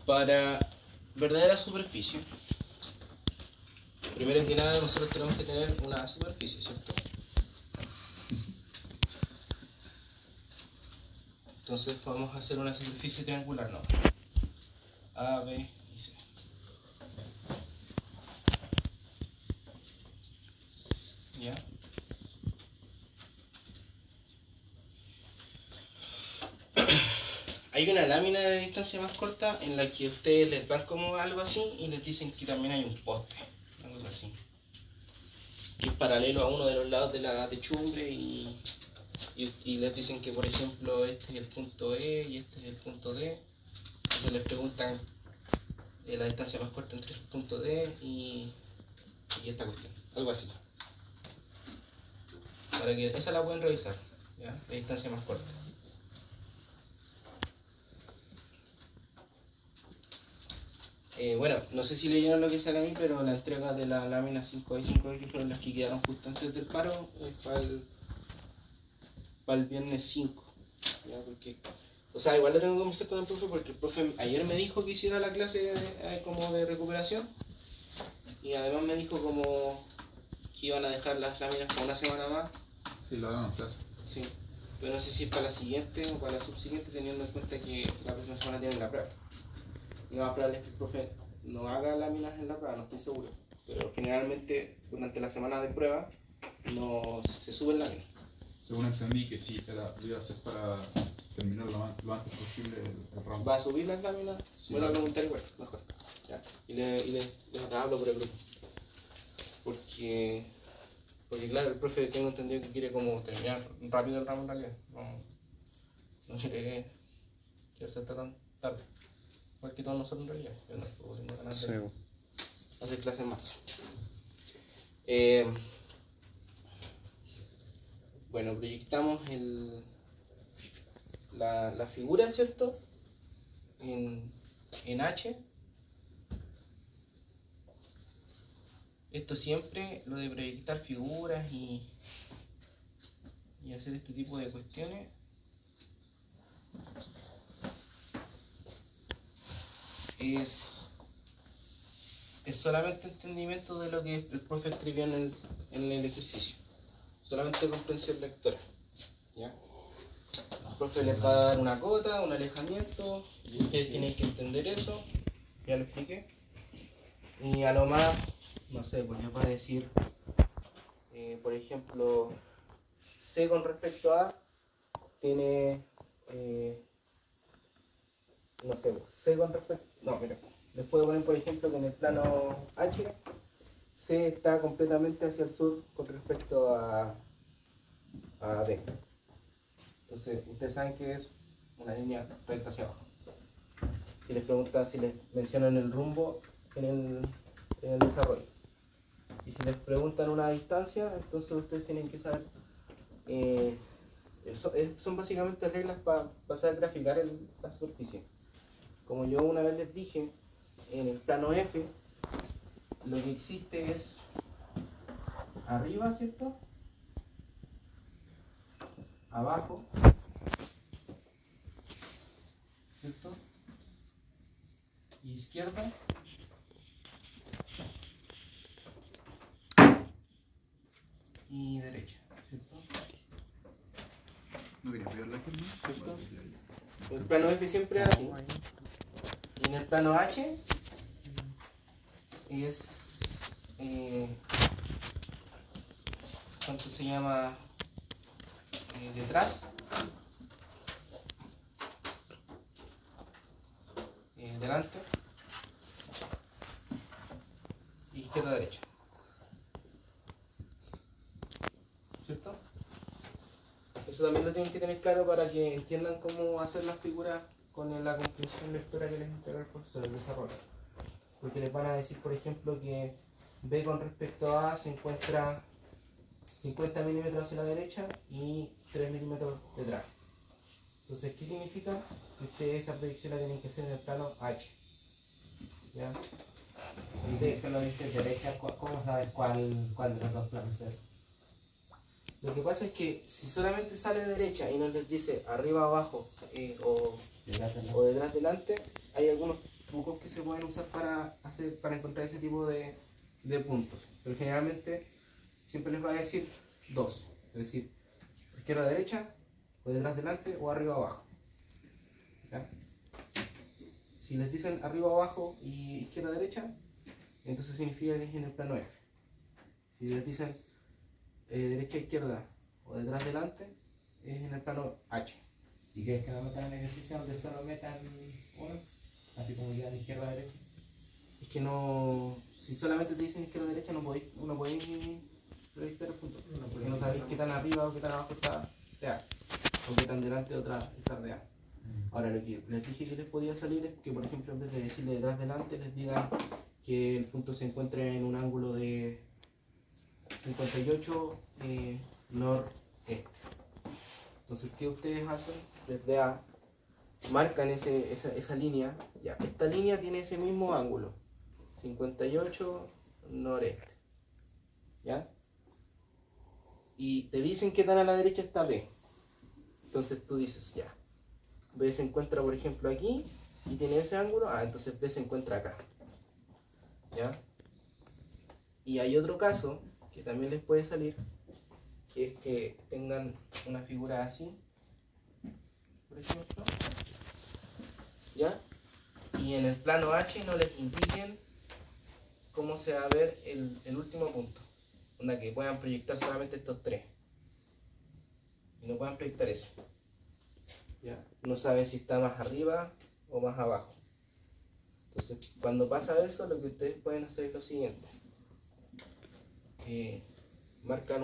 Para verdadera superficie, primero que nada nosotros tenemos que tener una superficie, ¿cierto? Entonces podemos hacer una superficie triangular, ¿no? A, B y C. ¿Ya? Hay una lámina de distancia más corta en la que ustedes les dan como algo así y les dicen que también hay un poste, una cosa así, que es paralelo a uno de los lados de la techumbre y les dicen que, por ejemplo, este es el punto E y este es el punto D. Entonces les preguntan la distancia más corta entre el punto D y esta cuestión, algo así. Para que esa la pueden revisar, ¿ya? La distancia más corta. Bueno, no sé si leyeron lo que sale ahí, pero la entrega de la lámina 5A y 5X fueron las que quedaron justo antes del paro, para el viernes 5. ¿Ya? Porque, o sea, igual lo tengo que conversar con el profe porque el profe ayer me dijo que hiciera la clase como de recuperación y además me dijo como que iban a dejar las láminas por una semana más. Sí, lo hagan en clase. Sí, pero no sé si es para la siguiente o para la subsiguiente, teniendo en cuenta que la próxima semana tienen la prueba. Lo más probable es que el profe no haga láminas en la prueba, no estoy seguro. Pero generalmente durante la semana de prueba no se suben láminas. Según entendí que sí, iba a ser para terminar lo antes posible el round. ¿Va a subir las láminas? Sí, Bueno, a preguntar igual, mejor. Ya. Y les hablo por el grupo. Porque claro, el profe tengo entendido que quiere como terminar rápido el ramo en realidad. No quiere ser tan tarde. Igual que todos nosotros en realidad. Yo no tengo ganas de hacer clase en marzo. Bueno, proyectamos la figura, ¿cierto? En H. Esto siempre, lo de proyectar figuras y hacer este tipo de cuestiones, es solamente entendimiento de lo que el profe escribió en el ejercicio. Solamente comprensión lectora, ¿ya? El profe les va a dar una cota, un alejamiento, y ustedes tienen que entender eso, ya lo expliqué. Y a lo más, no sé, pues les va a decir, por ejemplo, C con respecto a tiene, no sé, C con respecto, no, mira, les puedo poner por ejemplo que en el plano H, C está completamente hacia el sur con respecto a D. Entonces, ustedes saben que es una línea recta hacia abajo. Si les preguntan, si les mencionan el rumbo en el desarrollo. Y si les preguntan una distancia, entonces ustedes tienen que saber. Son básicamente reglas para saber graficar la superficie. Como yo una vez les dije, en el plano F, lo que existe es arriba, ¿cierto? Abajo, ¿cierto? Izquierda y derecha, ¿cierto? ¿No quería pegarla aquí, no? ¿Cierto? El plano F siempre es así. Y en el plano H es ¿cuánto se llama? Detrás, delante, izquierda, derecha, ¿cierto? Eso también lo tienen que tener claro para que entiendan cómo hacer las figuras con la comprensión lectora que les entrega el profesor, el desarrollo. Porque les van a decir, por ejemplo, que B con respecto a se encuentra 50 milímetros hacia la derecha y 3 milímetros detrás. Entonces, ¿qué significa? Que ustedes esa predicción la tienen que hacer en el plano H. ¿Ya? Y si solo dice derecha, ¿cómo sabes cuál de los dos planos es? Lo que pasa es que si solamente sale derecha y no les dice arriba, abajo o detrás, delante, hay algunos trucos que se pueden usar para encontrar ese tipo de puntos. Pero generalmente siempre les va a decir dos, es decir, izquierda, derecha, o detrás, delante, o arriba, abajo. ¿Ya? Si les dicen arriba, abajo y izquierda, derecha, entonces significa que es en el plano F. Si les dicen derecha, izquierda o detrás, delante, es en el plano H. ¿Y crees que no metan en ejercicio donde solo metan uno? Así como ya de izquierda a derecha. Es que no, si solamente te dicen izquierda, derecha, no podéis proyectar el punto. Porque no sabéis qué tan arriba o qué tan abajo está de A, o qué tan delante otra está de A. Ahora, lo que les dije que les podía salir es que, por ejemplo, en vez de decirle detrás, delante, les digan que el punto se encuentre en un ángulo de 58 noreste. Entonces, ¿qué ustedes hacen? Desde A, marcan esa línea. Ya, esta línea tiene ese mismo ángulo, 58 noreste. ¿Ya? Y te dicen que tan a la derecha está B. Entonces tú dices, ya, B se encuentra, por ejemplo, aquí y tiene ese ángulo. Ah, entonces B se encuentra acá. ¿Ya? Y hay otro caso que también les puede salir, que es que tengan una figura así, por ejemplo, ¿ya? Y en el plano H no les indiquen cómo se va a ver el último punto, onda que puedan proyectar solamente estos tres y no puedan proyectar ese, ¿ya? No saben si está más arriba o más abajo. Entonces, cuando pasa eso, lo que ustedes pueden hacer es lo siguiente. Marcan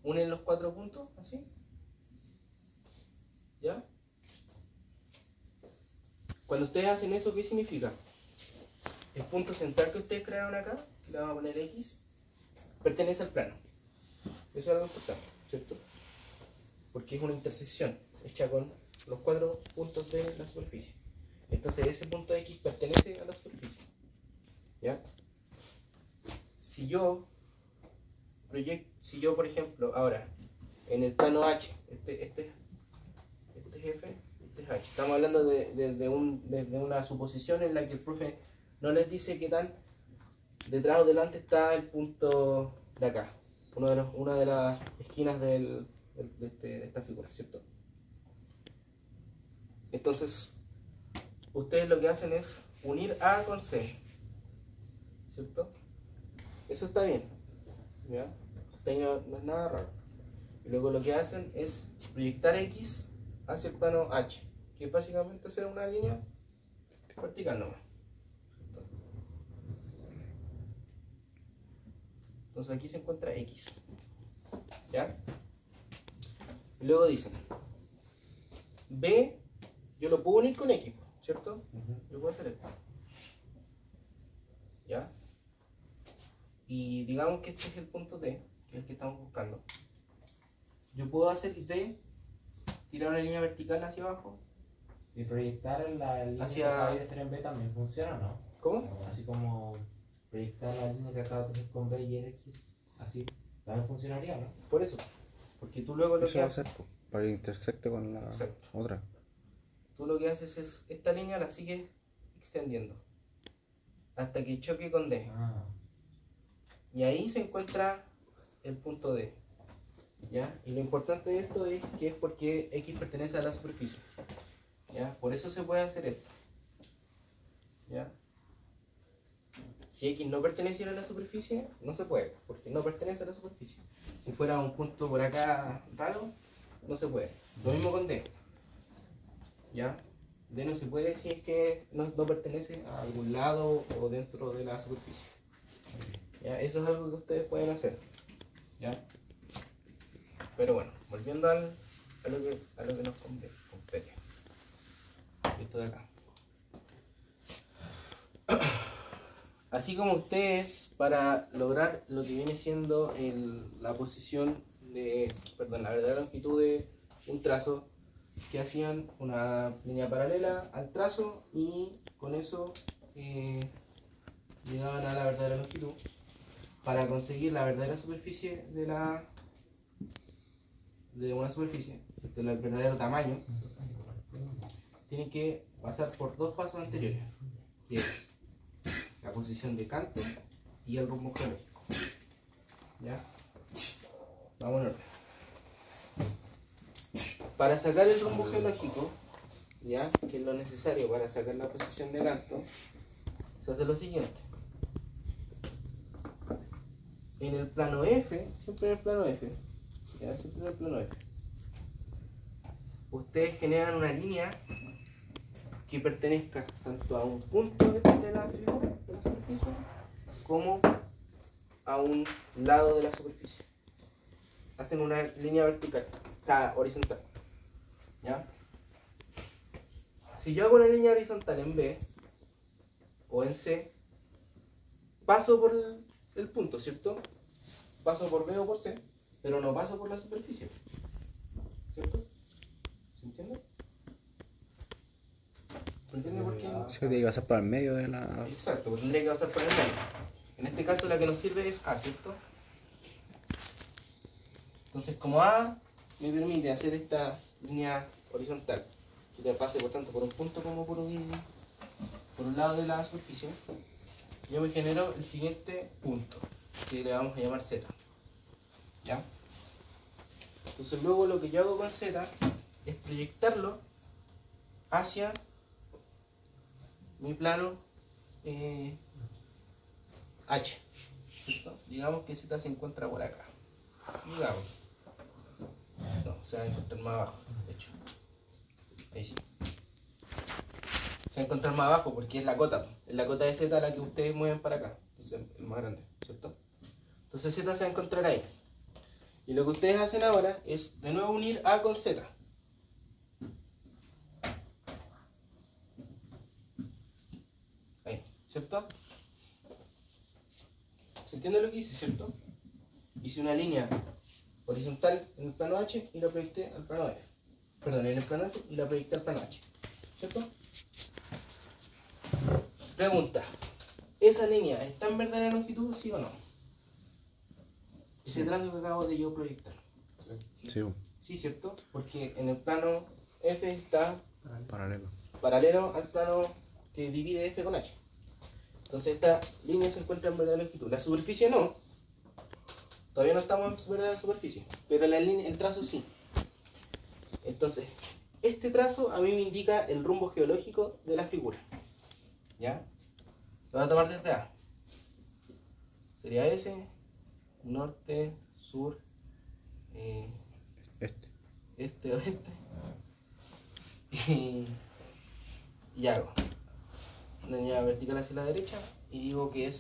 unen los 4 puntos, así, ¿ya? Cuando ustedes hacen eso, ¿qué significa? El punto central que ustedes crearon acá, que le vamos a poner X, pertenece al plano. Eso es algo importante, ¿cierto? Porque es una intersección hecha con los 4 puntos de la superficie. Entonces ese punto X pertenece a la superficie, ¿ya? Si yo, por ejemplo, ahora, en el plano H, este es F, este es H. Estamos hablando de una suposición en la que el profe no les dice qué tan detrás o delante está el punto de acá, una de las esquinas de esta figura, ¿cierto? Entonces, ustedes lo que hacen es unir A con C, ¿cierto? Eso está bien, ¿ya? No es nada raro. Y luego lo que hacen es proyectar X hacia el plano H, que es básicamente hacer una línea vertical nomás. Entonces aquí se encuentra X, ¿ya? Y luego dicen B, yo lo puedo unir con X, ¿cierto? Yo puedo hacer esto, ¿ya? Y digamos que este es el punto D, que es el que estamos buscando. Yo puedo hacer D, tirar una línea vertical hacia abajo. ¿Y proyectar la línea que acaba de hacer en B también funciona, no? ¿Cómo? Así como proyectar la línea que acaba de hacer con B y en X, así también funcionaría, ¿no? Por eso, porque tú luego lo Eso que va a haces, ser para que intersecte con la exacto, otra. tú lo que haces es, esta línea la sigues extendiendo hasta que choque con D. Ah. Y ahí se encuentra el punto D, ¿ya? Y lo importante de esto es que es porque X pertenece a la superficie, ¿ya? Por eso se puede hacer esto, ¿ya? Si X no perteneciera a la superficie, no se puede, porque no pertenece a la superficie. Si fuera un punto por acá raro, no se puede. Lo mismo con D, ¿ya? D no se puede si es que no pertenece a algún lado o dentro de la superficie, ¿ya? Eso es algo que ustedes pueden hacer, ¿ya? Pero bueno, volviendo a lo que nos compete. Esto de acá. Así como ustedes, para lograr lo que viene siendo la posición la verdadera longitud de un trazo, que hacían una línea paralela al trazo y con eso llegaban a la verdadera longitud. para conseguir la verdadera superficie de una superficie, el verdadero tamaño, tiene que pasar por dos pasos anteriores, que es la posición de canto y el rumbo geológico. ¿Ya? Vamos en orden. Para sacar el rumbo geológico, ¿ya? Que es lo necesario para sacar la posición de canto, se hace lo siguiente. En el plano F, siempre en el plano F, ¿ya? Siempre en el plano F, ustedes generan una línea que pertenezca tanto a un punto de la figura, de la superficie, como a un lado de la superficie. Hacen una línea vertical, está horizontal. ¿Ya? Si yo hago una línea horizontal en B o en C, paso por el punto, ¿cierto? Paso por B o por C, pero no paso por la superficie, ¿cierto? ¿Se entiende? ¿Se entiende por qué? Sí, tiene que pasar por el medio de la... Exacto, porque tendría que pasar por el medio. En este caso la que nos sirve es A, ¿cierto? Entonces como A me permite hacer esta línea horizontal, que pase por tanto por un punto como por un lado de la superficie, yo me genero el siguiente punto, que le vamos a llamar Z. ¿Ya? Entonces luego lo que yo hago con Z es proyectarlo hacia mi plano H, ¿cierto? Digamos que Z se encuentra por acá. Digamos. No, se va a encontrar más abajo, de hecho. Ahí sí. Se va a encontrar más abajo porque es la cota. Es la cota de Z la que ustedes mueven para acá. Entonces, el más grande, ¿cierto? Entonces Z se va a encontrar ahí. Y lo que ustedes hacen ahora es de nuevo unir A con Z. Ahí, ¿cierto? ¿Se entiende lo que hice, cierto? Hice una línea horizontal en el plano H y la proyecté al plano F. Perdón, en el plano F y la proyecté al plano H. ¿Cierto? Pregunta. ¿Esa línea está en verdadera longitud, sí o no? Ese trazo que acabo de yo proyectar. Sí, Sí, ¿cierto? Porque en el plano F está paralelo. paralelo al plano que divide F con H. Entonces esta línea se encuentra en verdadera longitud. La superficie no. Todavía no estamos en verdadera superficie. Pero la línea, el trazo sí. Entonces, este trazo a mí me indica el rumbo geológico de la figura. ¿Ya? Lo voy a tomar desde A. Sería S, norte, sur, este, oeste. Y hago una línea vertical hacia la derecha y digo que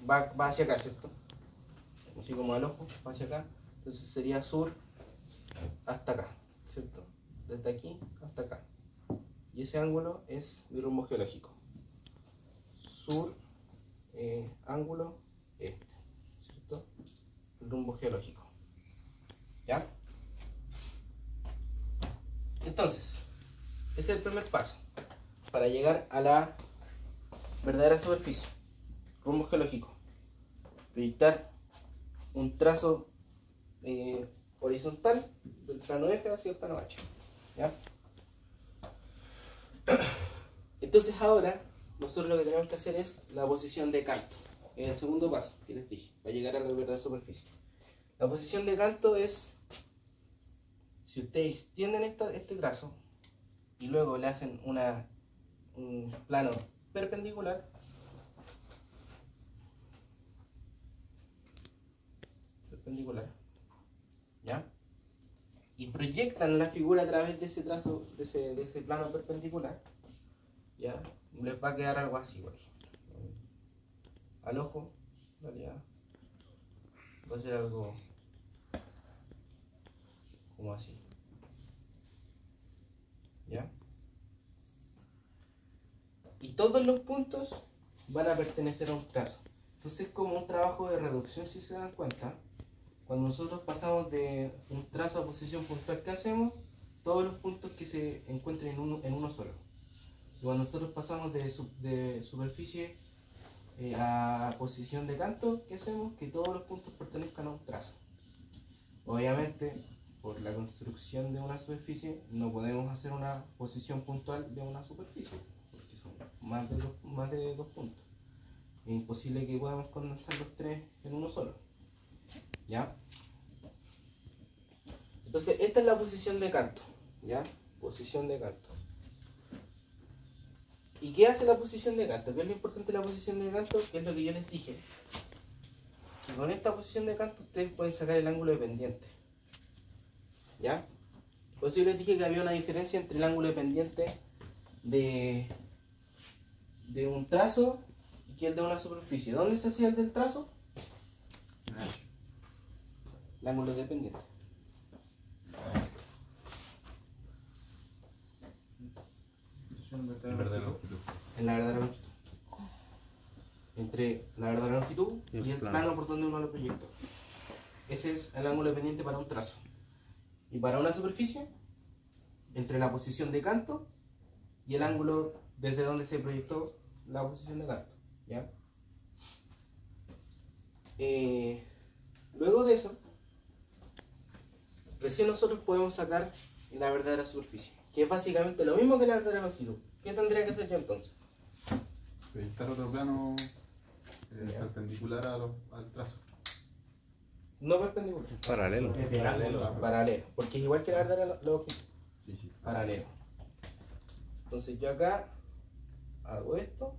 va hacia acá, ¿cierto? Así como al ojo, va hacia acá. Entonces sería sur hasta acá, ¿cierto? Desde aquí hasta acá. Y ese ángulo es mi rumbo geológico. Sur, ángulo, este, ¿cierto? El rumbo geológico. ¿Ya? Entonces, ese es el primer paso para llegar a la verdadera superficie. Rumbo geológico. Proyectar un trazo horizontal del plano F hacia el plano H. ¿Ya? Entonces ahora nosotros lo que tenemos que hacer es la posición de canto. Es el segundo paso que les dije, para llegar a la verdadera superficie. La posición de canto es, si ustedes extienden este trazo y luego le hacen un plano perpendicular, ¿ya? Y proyectan la figura a través de ese trazo, de ese plano perpendicular, ¿ya? Les va a quedar algo así, por ejemplo. Al ojo, en realidad, va a ser algo como así, ¿ya? Y todos los puntos van a pertenecer a un trazo. Entonces es como un trabajo de reducción, si se dan cuenta. Cuando nosotros pasamos de un trazo a posición puntual, ¿qué hacemos? Todos los puntos que se encuentren en uno solo. Y cuando nosotros pasamos de superficie la posición de canto, ¿qué hacemos? Que todos los puntos pertenezcan a un trazo. Obviamente, por la construcción de una superficie, no podemos hacer una posición puntual de una superficie, porque son más de dos puntos. Es imposible que podamos condensar los tres en uno solo. ¿Ya? Entonces, esta es la posición de canto. ¿Ya? Posición de canto. ¿Y qué hace la posición de canto? ¿Qué es lo importante de la posición de canto? Que es lo que yo les dije. Que con esta posición de canto ustedes pueden sacar el ángulo de pendiente. ¿Ya? Por eso yo les dije que había una diferencia entre el ángulo de pendiente de un trazo y el de una superficie. ¿Dónde se hacía el del trazo? El ángulo de pendiente. En verdad, longitud. En la verdadera longitud. Entre la verdadera longitud y el plano por donde uno lo proyectó. Ese es el ángulo de pendiente para un trazo. Y para una superficie, entre la posición de canto y el ángulo desde donde se proyectó la posición de canto. ¿Ya? Luego de eso, recién nosotros podemos sacar la verdadera superficie, que es básicamente lo mismo que la verdadera longitud. ¿Qué tendría que hacer yo entonces? Proyectar otro plano Ya. perpendicular al trazo. No perpendicular. Paralelo. Paralelo. Porque es igual que la verdadera longitud. Sí, sí. Paralelo. Entonces yo acá hago esto.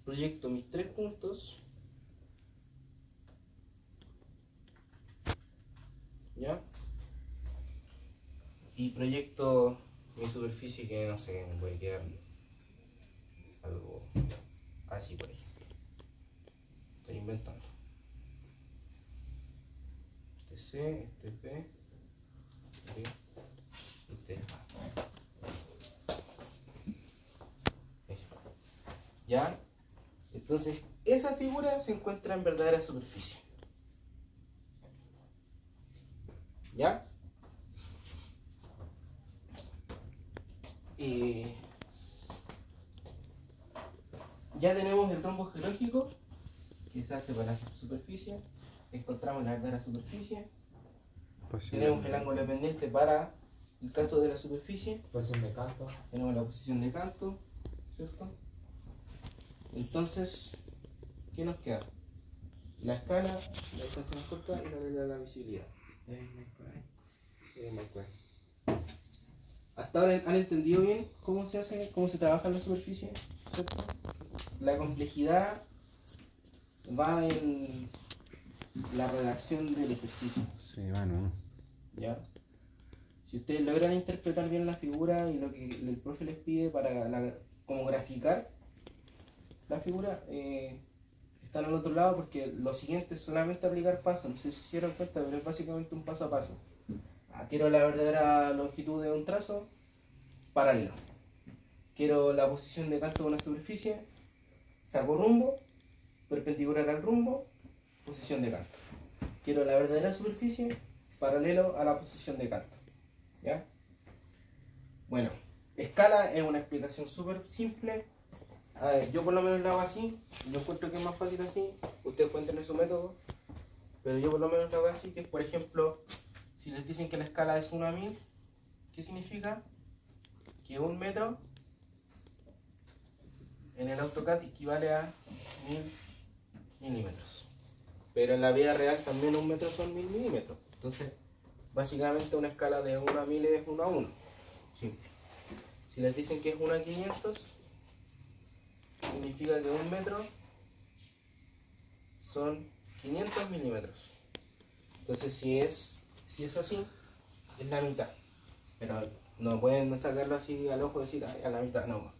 Proyecto mis tres puntos. ¿Ya? Y proyecto mi superficie que no sé, me puede quedar algo así, por ejemplo. Estoy inventando. Este C, este B, este D, este A. Eso. ¿Ya? Entonces, esa figura se encuentra en verdadera superficie. ¿Ya? Ya tenemos el rombo geológico que se hace para la superficie. Encontramos la verdadera superficie. Tenemos el ángulo de pendiente para el caso de la superficie. Posición de canto. Tenemos la posición de canto, ¿cierto? Entonces, ¿qué nos queda? La escala, la distancia más corta y la regla de la visibilidad. Hasta ahora han entendido bien cómo se hace, cómo se trabaja en la superficie, ¿cierto? La complejidad va en la redacción del ejercicio. Sí, bueno. ¿Ya? Si ustedes logran interpretar bien la figura y lo que el profe les pide para como graficar la figura, están al otro lado, porque lo siguiente es solamente aplicar pasos. No sé si se dieron cuenta, pero es básicamente un paso a paso. Quiero la verdadera longitud de un trazo, paralelo. Quiero la posición de canto de una superficie, saco rumbo, perpendicular al rumbo, posición de canto. Quiero la verdadera superficie, paralelo a la posición de canto. ¿Ya? Bueno, escala es una explicación súper simple. A ver, yo por lo menos lo hago así. Yo encuentro que es más fácil así. Ustedes pueden tener su método, pero yo por lo menos lo hago así, que es, por ejemplo, si les dicen que la escala es 1 a 1000, ¿qué significa? Que 1 metro en el AutoCAD equivale a 1000 milímetros. Pero en la vida real también 1 metro son 1000 milímetros. Entonces, básicamente una escala de 1 a 1000 es 1 a 1. Simple. Si les dicen que es 1 a 500, significa que 1 metro son 500 milímetros. Entonces, si es así, es la mitad. Pero no pueden sacarlo así al ojo y decir a la mitad, no.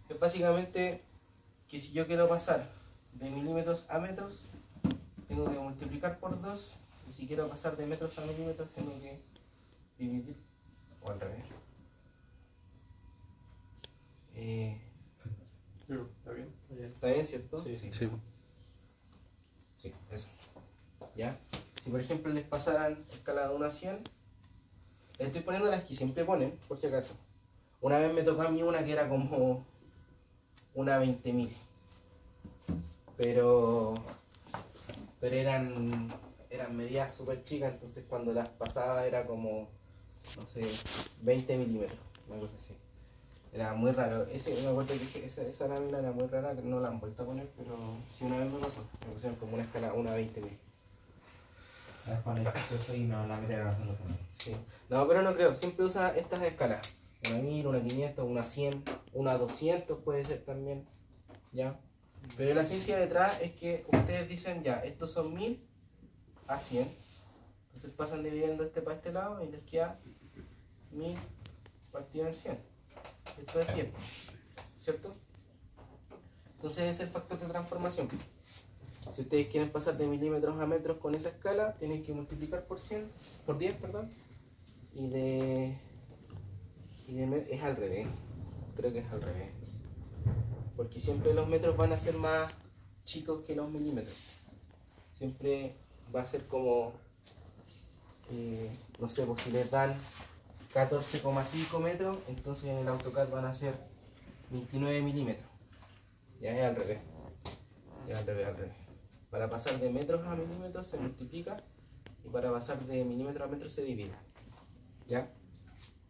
Es básicamente que si yo quiero pasar de milímetros a metros, tengo que multiplicar por 2. Y si quiero pasar de metros a milímetros, tengo que dividir, o al revés. ¿Está bien? ¿Está bien, cierto? Sí, sí. Sí. Sí, eso. ¿Ya? Si por ejemplo les pasaran escala de 1 a 100, les estoy poniendo las que siempre ponen, por si acaso. Una vez me tocó a mí una que era como una 20.000. pero eran medidas súper chicas, entonces cuando las pasaba era como, no sé, 20 milímetros, una cosa así. Era muy raro. Me acuerdo que esa lámina era muy rara, que no la han vuelto a poner, pero sí una vez me pasó. Me pusieron como una escala, una 20 mil. A ver, pones eso y no la meterán a hacer los también. Sí. No, pero no creo. Siempre usa estas escalas. Una 1000, una 500, una 100, una 200 puede ser también. ¿Ya? Pero la ciencia detrás es que ustedes dicen ya, estos son 1000 a 100. Entonces pasan dividiendo este para este lado y les queda 1000 partido en 100. Esto es 10, ¿cierto? Entonces ese es el factor de transformación. Si ustedes quieren pasar de milímetros a metros con esa escala, tienen que multiplicar por 10, perdón. Es al revés. Creo que es al revés. Porque siempre los metros van a ser más chicos que los milímetros. Siempre va a ser como, no sé, pues si les dan 14,5 metros, entonces en el AutoCAD van a ser 29 milímetros. Ya es al revés. Ya al revés. Para pasar de metros a milímetros se multiplica y para pasar de milímetros a metros se divide. ¿Ya?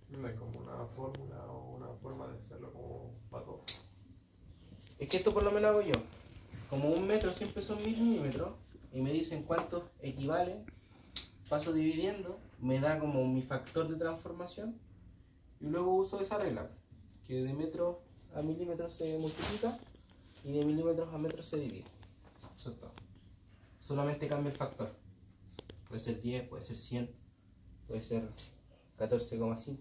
No hay como una fórmula o una forma de hacerlo como para todo. Es que esto por lo menos hago yo. Como un metro siempre son 1000 milímetros y me dicen cuántos equivalen, paso dividiendo, me da como mi factor de transformación y luego uso esa regla, que de metros a milímetros se multiplica y de milímetros a metros se divide. Eso es todo. Solamente cambia el factor. Puede ser 10, puede ser 100, puede ser 14,5, no sé,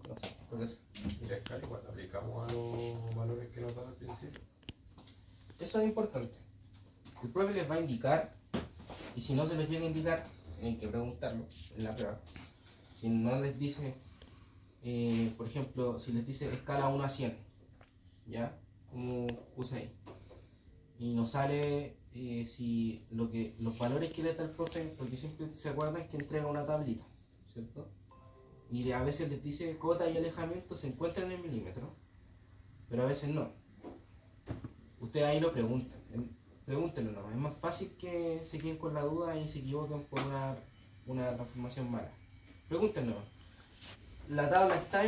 lo que sea. Y la escala igual la aplicamos a los valores que nos dan al principio. Eso es importante. El profe les va a indicar, y si no se les llega a indicar, tienen que preguntarlo en la prueba. Si no les dice, por ejemplo, si les dice escala 1 a 100, ¿ya? Como puse ahí. Y nos sale si los valores que le da el profe, porque siempre se acuerdan que entrega una tablita, ¿cierto? Y a veces les dice cota y alejamiento se encuentran en milímetros, pero a veces no. Ustedes ahí lo preguntan, pregúntenlo nomás. Es más fácil que se queden con la duda y se equivoquen por una transformación mala. Pregúntenlo. ¿La tabla está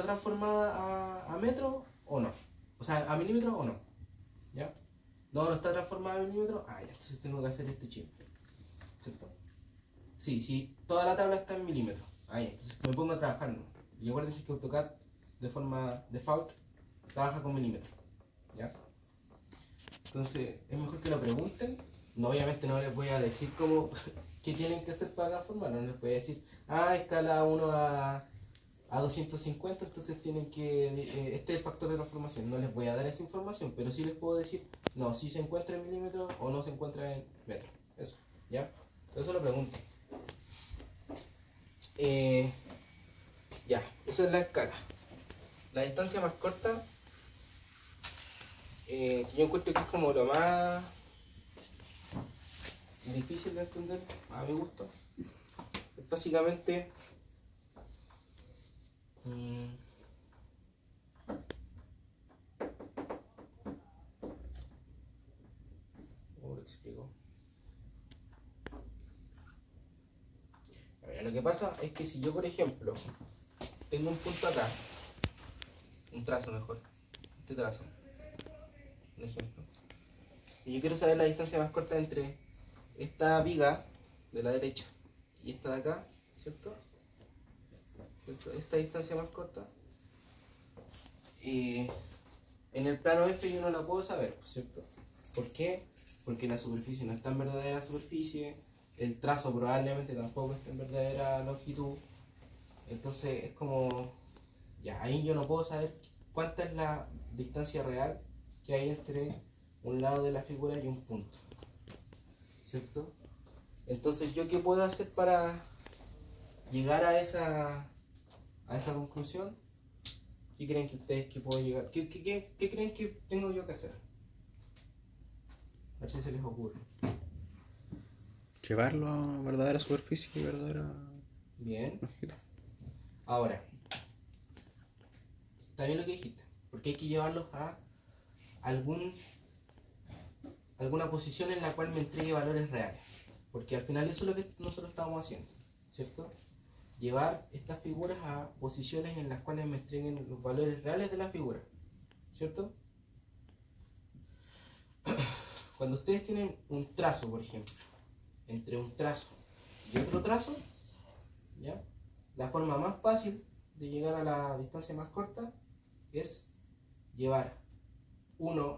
transformada a metro o no? O sea, a milímetros o no. ¿Ya? No está transformada a milímetros. Ah, ya, entonces tengo que hacer este chip. ¿Cierto? Sí, toda la tabla está en milímetros. Ah, ya, entonces me pongo a trabajar, ¿no? Y acuérdense que AutoCAD de forma default trabaja con milímetros. ¿Ya? Entonces, es mejor que lo pregunten. No, obviamente no les voy a decir cómo qué tienen que hacer para transformar. No les voy a decir, escala 1 a 250, entonces tienen que, este es el factor de transformación. No les voy a dar esa información, pero sí les puedo decir, no, si se encuentra en milímetros o no se encuentra en metros. Eso, ¿ya? Eso lo pregunto. Ya, esa es la escala. La distancia más corta, que yo encuentro que es como lo más difícil de entender, a mi gusto, es básicamente ¿cómo lo explico? A ver, lo que pasa es que si yo, por ejemplo, tengo un punto acá, un trazo mejor, este trazo, un ejemplo, y yo quiero saber la distancia más corta entre esta viga de la derecha y esta de acá, ¿cierto? Esta distancia más corta, en el plano F yo no la puedo saber, ¿cierto? ¿Por qué? Porque la superficie no está en verdadera superficie, el trazo probablemente tampoco está en verdadera longitud, entonces es como, ya, ahí yo no puedo saber cuánta es la distancia real que hay entre un lado de la figura y un punto, ¿cierto? Entonces, ¿yo qué puedo hacer para llegar a esa conclusión? ¿Qué creen que ustedes que puedo llegar? ¿Qué creen que tengo yo que hacer? A ver si se les ocurre. Llevarlo a verdadera superficie y verdadera Bien. longitud. Ahora, está bien lo que dijiste, porque hay que llevarlos a algún alguna posición en la cual me entregue valores reales. Porque al final eso es lo que nosotros estamos haciendo, ¿cierto? Llevar estas figuras a posiciones en las cuales me entreguen los valores reales de la figura, ¿cierto? Cuando ustedes tienen un trazo, por ejemplo, entre un trazo y otro trazo, ¿ya? La forma más fácil de llegar a la distancia más corta es llevar uno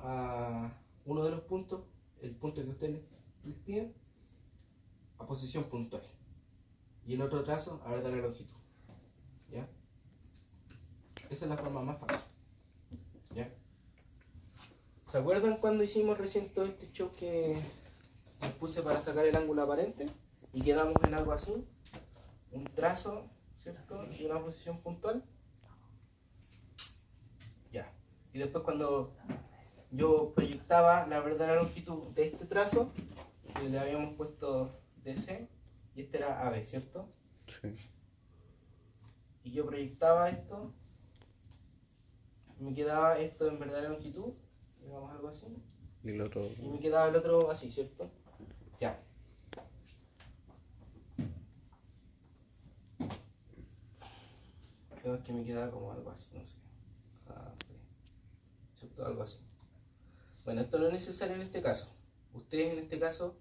de los puntos, el punto que ustedes les piden, a posición puntual, y el otro trazo a verdadera longitud, ¿ya? Esa es la forma más fácil, ¿ya? ¿Se acuerdan cuando hicimos recién todo este show que les puse para sacar el ángulo aparente? Y quedamos en algo así, un trazo, ¿cierto? Y una posición puntual. Ya. Y después cuando yo proyectaba la verdadera longitud de este trazo, que le habíamos puesto DC, y este era AB, ¿cierto? Sí. Y yo proyectaba esto, me quedaba esto en verdadera longitud, digamos algo así, Y el otro. y me quedaba el otro así, ¿cierto? Ya. Creo que me quedaba como algo así, no sé. ¿Cierto? Algo así. Bueno, esto no es necesario en este caso. Ustedes en este caso,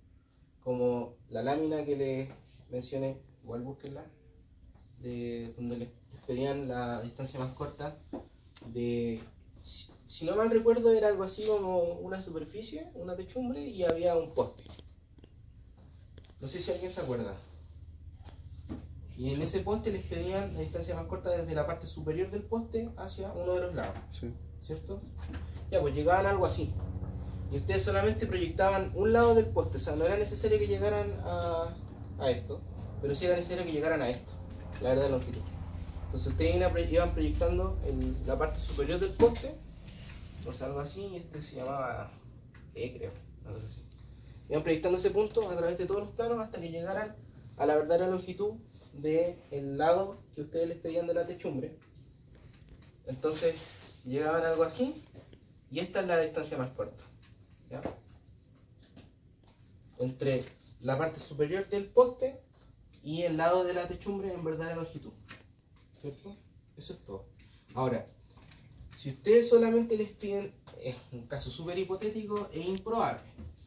como la lámina que les mencioné, igual búsquenla, de donde les pedían la distancia más corta, de, si no mal recuerdo, era algo así como una superficie, una techumbre, y había un poste. No sé si alguien se acuerda. Y en ese poste les pedían la distancia más corta desde la parte superior del poste hacia uno de los lados, Sí. ¿cierto? Ya, pues llegaban a algo así. Y ustedes solamente proyectaban un lado del poste, o sea, no era necesario que llegaran a esto, pero sí era necesario que llegaran a esto, la verdad longitud. Entonces ustedes iban proyectando en la parte superior del poste, o sea, algo así, y este se llamaba E, creo, algo así. Iban proyectando ese punto a través de todos los planos hasta que llegaran a la verdadera longitud del lado que ustedes les pedían de la techumbre. Entonces llegaban a algo así, y esta es la distancia más corta, ¿ya? Entre la parte superior del poste y el lado de la techumbre en verdadera longitud, ¿cierto? Eso es todo. Ahora, si ustedes solamente les piden, es un caso súper hipotético e improbable,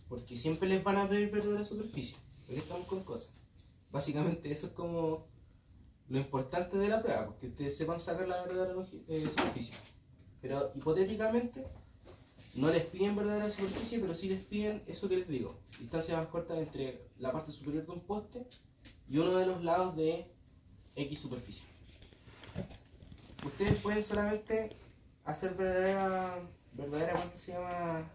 porque siempre les van a pedir verdadera superficie, porque estamos con cosas. Básicamente eso es como lo importante de la prueba, porque ustedes sepan sacar la verdadera superficie. Pero hipotéticamente no les piden verdadera superficie, pero sí les piden eso que les digo, distancia más corta entre la parte superior de un poste y uno de los lados de X superficie. Ustedes pueden solamente hacer verdadera ¿cuánto se llama?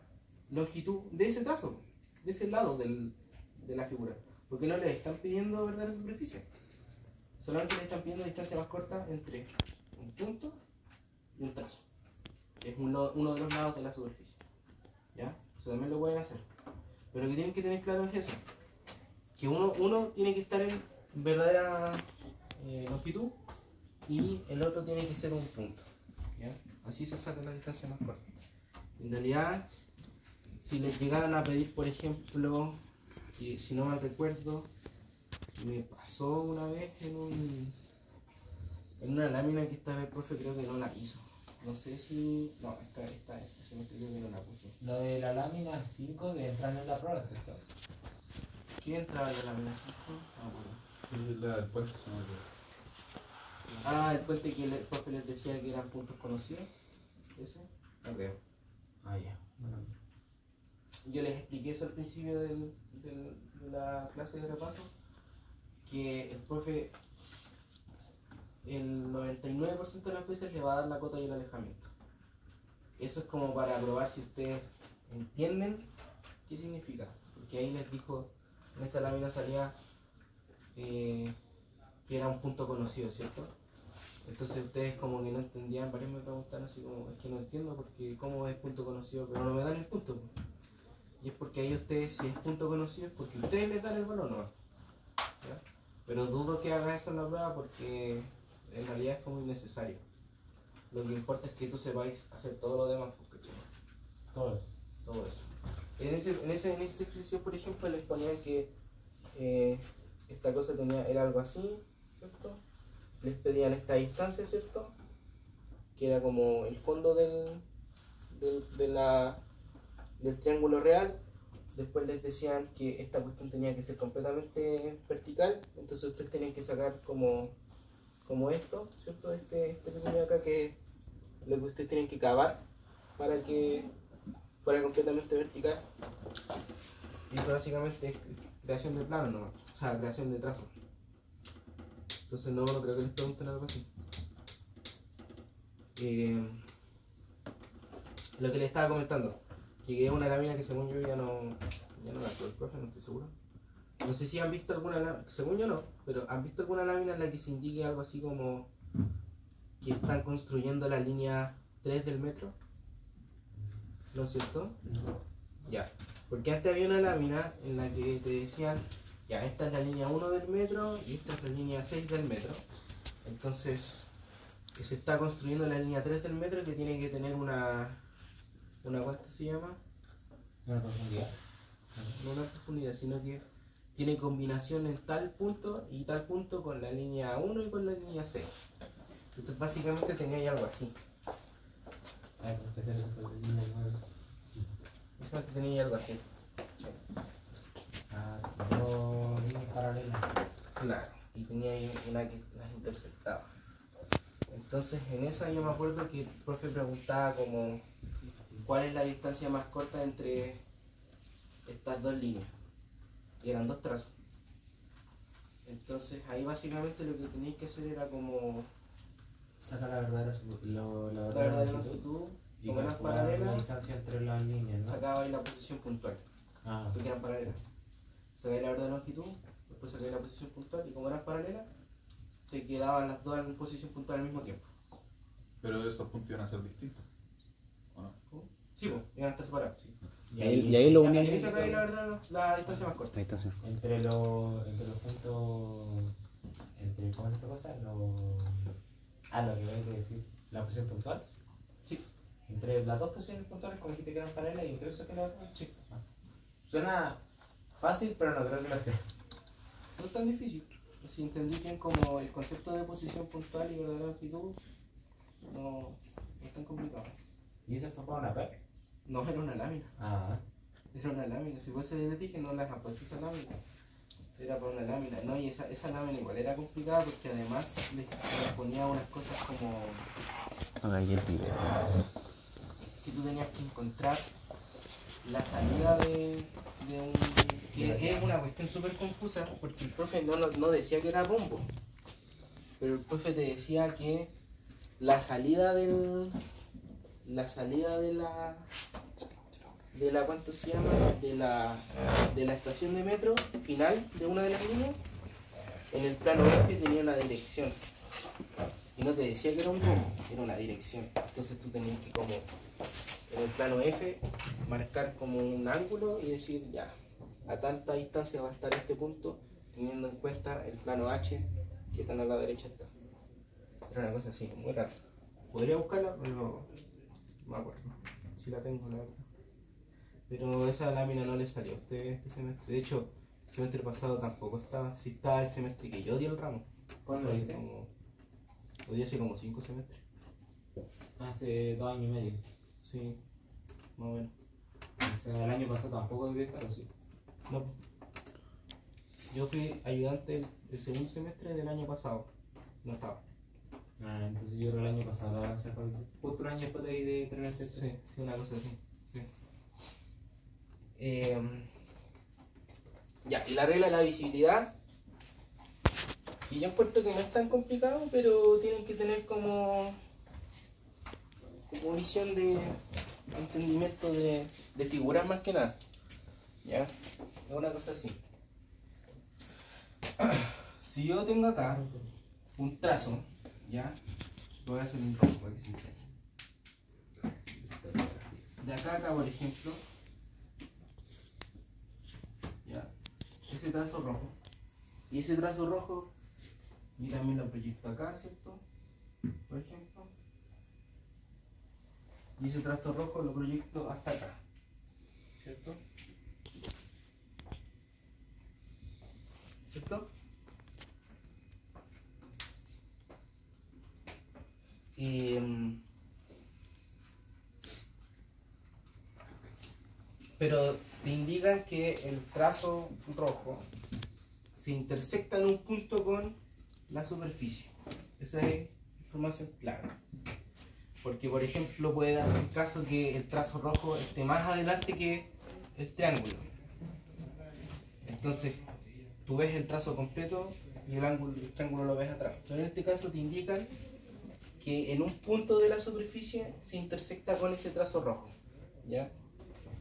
Longitud de ese trazo, de ese lado de la figura, porque no les están pidiendo verdadera superficie, solamente les están pidiendo distancia más corta entre un punto y un trazo. Es uno de los lados de la superficie, ¿ya? Eso también lo pueden hacer, pero lo que tienen que tener claro es eso, que uno tiene que estar en verdadera longitud y el otro tiene que ser un punto, ¿ya? Así se saca la distancia más corta. En realidad, si les llegaran a pedir, por ejemplo, que si no mal recuerdo, me pasó una vez en una lámina que esta vez el profe creo que no la hizo. No sé si... No, esta se me creo que no la puso. Lo de la lámina 5 de entrar en la prueba, ¿cierto? ¿Quién entraba en la lámina 5? No me acuerdo. El puente se me olvidó. Ah, el puente que el profe les decía que eran puntos conocidos. ¿Ese? No creo. Ah, ya. Yo les expliqué eso al principio de la clase de repaso, que el profe el 99% de las veces le va a dar la cota y el alejamiento. Eso es como para probar si ustedes entienden qué significa, porque ahí les dijo, en esa lámina salía que era un punto conocido, ¿cierto? Entonces ustedes como que no entendían, varios me preguntaron así como, es que no entiendo porque cómo es punto conocido, pero no me dan el punto, pues. Y es porque ahí ustedes, si es punto conocido, es porque ustedes les dan el valor, ¿no? ¿Ya? Pero dudo que hagan eso en la prueba porque en realidad es como innecesario. Lo que importa es que tú sepáis hacer todo lo demás, ¿cachai? Todo eso. Todo eso. En ese ejercicio, por ejemplo, les ponían que esta cosa era algo así, ¿cierto? Les pedían esta distancia, ¿cierto? Que era como el fondo del triángulo real. Después les decían que esta cuestión tenía que ser completamente vertical, entonces ustedes tenían que sacar como esto, ¿cierto? Este pequeño acá que es lo que ustedes tienen que cavar para que fuera completamente vertical. Y eso básicamente es creación de plano, ¿no? O sea, creación de trazo. Entonces no creo que les pregunten algo así. Lo que les estaba comentando, que es una lámina que según yo ya no la actuó el profe, no estoy seguro. No sé si han visto alguna lámina, según yo no, pero ¿han visto alguna lámina en la que se indique algo así como que están construyendo la línea 3 del metro? ¿No es cierto? No. Ya, porque antes había una lámina en la que te decían, ya, esta es la línea 1 del metro y esta es la línea 6 del metro. Entonces, se está construyendo la línea 3 del metro que tiene que tener ¿cuánto se llama? Una profundidad. No una profundidad, sino que tiene combinación en tal punto y tal punto con la línea 1 y con la línea 6. Entonces, básicamente tenía ahí algo así. A ver, ¿por qué hacer eso con la línea 9? Básicamente tenía ahí algo así. Ah, dos líneas paralelas. Claro, y tenía ahí una que las interceptaba. Entonces en esa yo me acuerdo que el profe preguntaba como cuál es la distancia más corta entre estas dos líneas. Y eran dos trazos. Entonces ahí básicamente lo que teníais que hacer era como Saca la verdadera la verdadera longitud, y como eran calcular la paralelas, distancia entre las líneas, ¿no? sacaba ahí la posición puntual, Ah, porque eran paralelas. Sacáis la verdadera longitud, después sacáis la posición puntual y como eran paralelas, te quedaban las dos en posición puntual al mismo tiempo. Pero esos puntos iban a ser distintos, ¿o no? Sí, pues, iban a estar separados. Sí. Y ahí lo Y unían. ahí sacáis la verdad la distancia más corta. Ahí está, sí. entre los puntos. ¿Cómo es esta cosa? Lo que voy a decir. La posición puntual. Sí. Entre las dos posiciones puntuales, como dijiste que eran paralelas, y entre eso que la otra. Sí. Suena fácil, pero no creo que lo sea. No es tan difícil. Si entendí bien como el concepto de posición puntual y verdadera longitud, no es tan complicado. ¿Y eso fue para una PEC? No, era una lámina. Ah, Era una lámina. Si fuese les dije, no les han puesto esa lámina. Era para una lámina. No, y esa lámina igual era complicada porque además les ponía unas cosas como Acá hay el video. que tú tenías que encontrar la salida de un... que es una cuestión súper confusa porque el profe no decía que era rombo, pero el profe te decía que la salida de la ¿cuánto se llama? de la estación de metro final de una de las líneas en el plano F tenía una dirección y no te decía que era un rombo, era una dirección. Entonces tú tenías que como en el plano F marcar como un ángulo y decir ya, a tanta distancia va a estar este punto teniendo en cuenta el plano H que tan a la derecha está. Era una cosa así, muy rara. Podría buscarla, pero no me acuerdo. Si la tengo, la verdad. Pero esa lámina no le salió a usted este semestre. De hecho, el semestre pasado tampoco estaba. Sí estaba el semestre que yo di el ramo. ¿cuándo Hace viste? hoy hace como 5 semestres. Hace 2 años y medio. Sí, más o menos. O sea, el año pasado tampoco debí estar, ¿o sí? No. Yo fui ayudante el segundo semestre del año pasado. No estaba. Ah, entonces yo creo el año pasado, o sea, justo un año después de tener este. Sí, una cosa así. Sí. Ya, y la regla de la visibilidad. Que yo encuentro que no es tan complicado, pero tienen que tener como visión de entendimiento de figuras más que nada. ¿Ya? Es una cosa así. Si yo tengo acá un trazo, ¿ya? Voy a hacer un rojo para que se entienda. De acá a acá, por ejemplo, ¿ya? Ese trazo rojo. Y ese trazo rojo, y también lo proyecto acá, ¿cierto? Por ejemplo. Y ese trazo rojo lo proyecto hasta acá. ¿cierto? ¿Cierto? Pero te indican que el trazo rojo se intersecta en un punto con la superficie. Esa es información clave. Porque, por ejemplo, puede darse el caso que el trazo rojo esté más adelante que el triángulo. Entonces, tú ves el trazo completo y el triángulo lo ves atrás. Pero en este caso te indican que en un punto de la superficie se intersecta con ese trazo rojo. ¿Ya?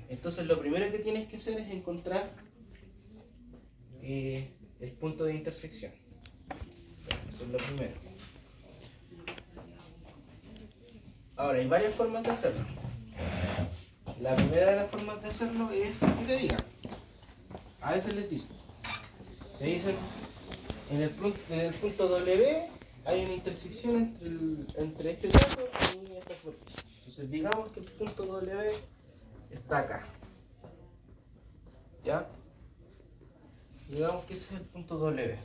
Entonces, lo primero que tienes que hacer es encontrar el punto de intersección. Eso es lo primero. Ahora, hay varias formas de hacerlo. La primera de las formas de hacerlo es que te digan. A veces les dicen. Le dicen, en el punto W hay una intersección entre este trazo y esta superficie. Entonces, digamos que el punto W está acá. ¿Ya? Digamos que ese es el punto W.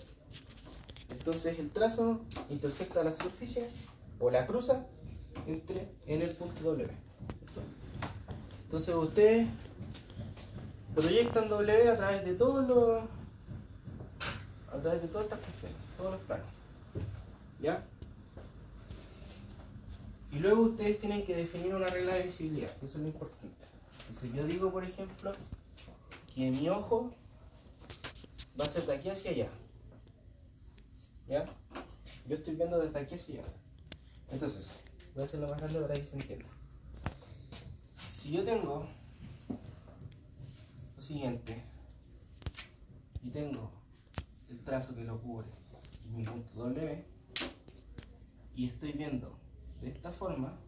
Entonces el trazo intersecta la superficie o la cruza en el punto W. Entonces ustedes proyectan W a través de todas estas cuestiones, todos los planos. ¿Ya? Y luego ustedes tienen que definir una regla de visibilidad, que eso es lo importante. Entonces yo digo, por ejemplo, que mi ojo va a ser de aquí hacia allá. ¿Ya? Yo estoy viendo desde aquí hacia allá. Entonces, voy a hacerlo más grande para que se entienda. Si yo tengo lo siguiente, y tengo el trazo que lo cubre, y mi punto W, y estoy viendo de esta forma,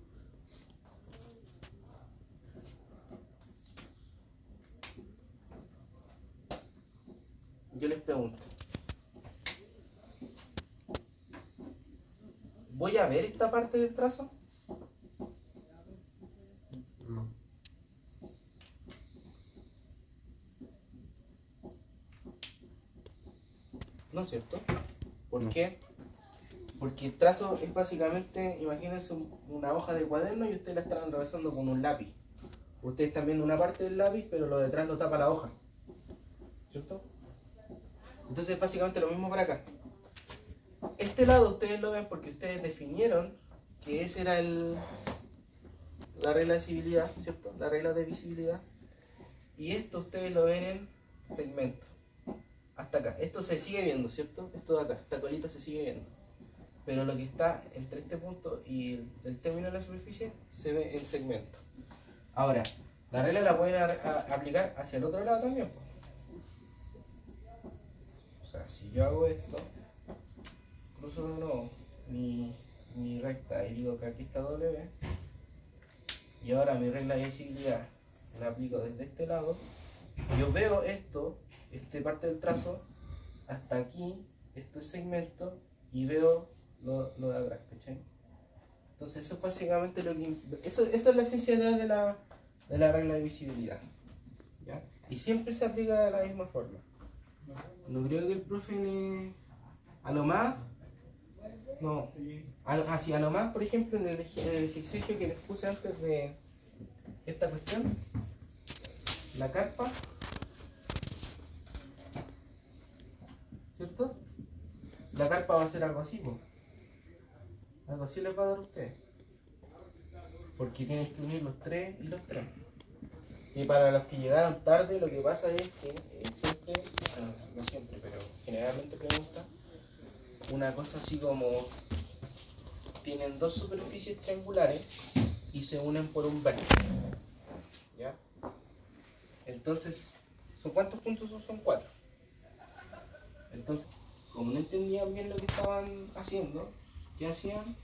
yo les pregunto, ¿voy a ver esta parte del trazo? No. ¿No es cierto? ¿Por qué? Porque el trazo es básicamente, imagínense una hoja de cuaderno y ustedes la están atravesando con un lápiz. Ustedes están viendo una parte del lápiz, pero lo de atrás lo tapa la hoja. ¿Cierto? Entonces es básicamente lo mismo para acá. Este lado ustedes lo ven porque ustedes definieron que esa era la regla de visibilidad, ¿cierto? La regla de visibilidad. Y esto ustedes lo ven en segmento. Hasta acá. Esto se sigue viendo, ¿cierto? Esto de acá, esta colita se sigue viendo. Pero lo que está entre este punto y el término de la superficie se ve en segmento. Ahora, la regla la pueden aplicar hacia el otro lado también. O sea, si yo hago esto, cruzo de nuevo mi recta y digo que aquí está W, y ahora mi regla de visibilidad la aplico desde este lado, yo veo esto, esta parte del trazo, hasta aquí, esto es segmento, y veo lo de atrás, ¿cachai? Entonces eso es básicamente lo que... Eso es la esencia detrás de la regla de visibilidad, ¿ya? Y siempre se aplica de la misma forma. No creo que el profe a lo más... No, a lo más, por ejemplo, en el ejercicio que les puse antes de esta cuestión, la carpa, ¿cierto? La carpa va a ser algo así, ¿no? Algo así les va a dar a ustedes. Porque tienes que unir los 3 y los 3. Y para los que llegaron tarde, lo que pasa es que siempre, no siempre, pero generalmente preguntan una cosa así como: tienen dos superficies triangulares y se unen por un vértice. ¿Ya? Entonces, ¿son cuántos puntos? Son 4. Entonces, como no entendían bien lo que estaban haciendo, ¿qué hacían?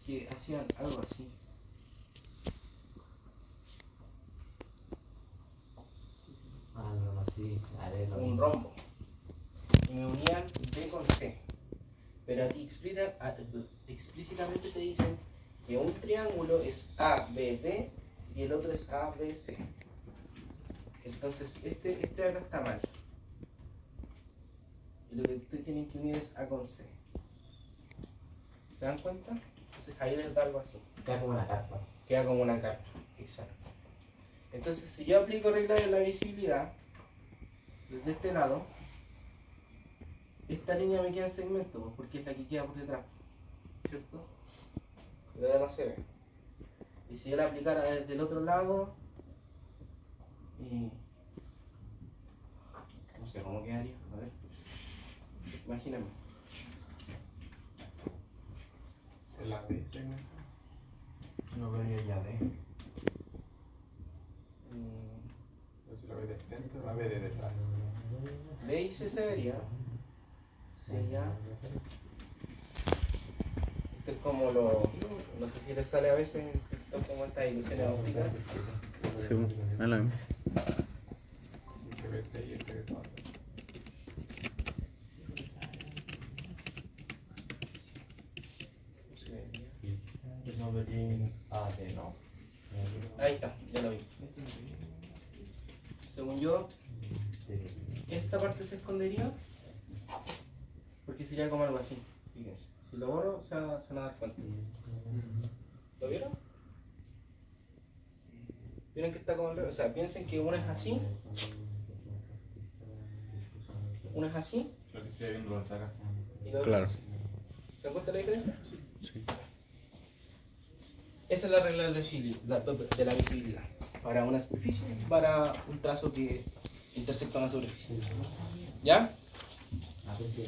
Que hacían algo así. No, sí, Un rombo. Y me unían B con C. Pero a ti explícitamente te dicen que un triángulo es A, B, D y el otro es A, B, C. Entonces, este de acá está mal. Y lo que ustedes tienen que unir es A con C. ¿Se dan cuenta? Entonces ahí les da algo así. Queda como una carpa. Queda como una carpa. Exacto. Entonces, si yo aplico regla de la visibilidad, desde este lado, esta línea me queda en segmento, pues, porque es la que queda por detrás. ¿Cierto? Lo demás se ve. Y si yo la aplicara desde el otro lado, no sé cómo quedaría. A ver. Imagíname. Se la ve segmento. No veo ya de. Pero si la ve de frente o la ve de detrás. De ahí se vería. Sería. Esto es como lo. No sé si les sale a veces esto es como estas ilusiones ópticas. Sí, es lo mismo. Que vete y este de todo. No vería. Ah, que no. Ahí está, ya lo vi. Según yo, esta parte se escondería porque sería como algo así. Fíjense, si lo borro se van a dar cuenta. ¿Lo vieron? ¿Vieron que está como al revés? O sea, piensen que una es así, una es así Lo que estoy viendo lo de acá. y la otra Claro. es así. ¿Se dan cuenta la diferencia? Sí. Esa es la regla de la visibilidad. Para una superficie, para un trazo que intersecta una superficie. ¿Ya? Ah, pues sí.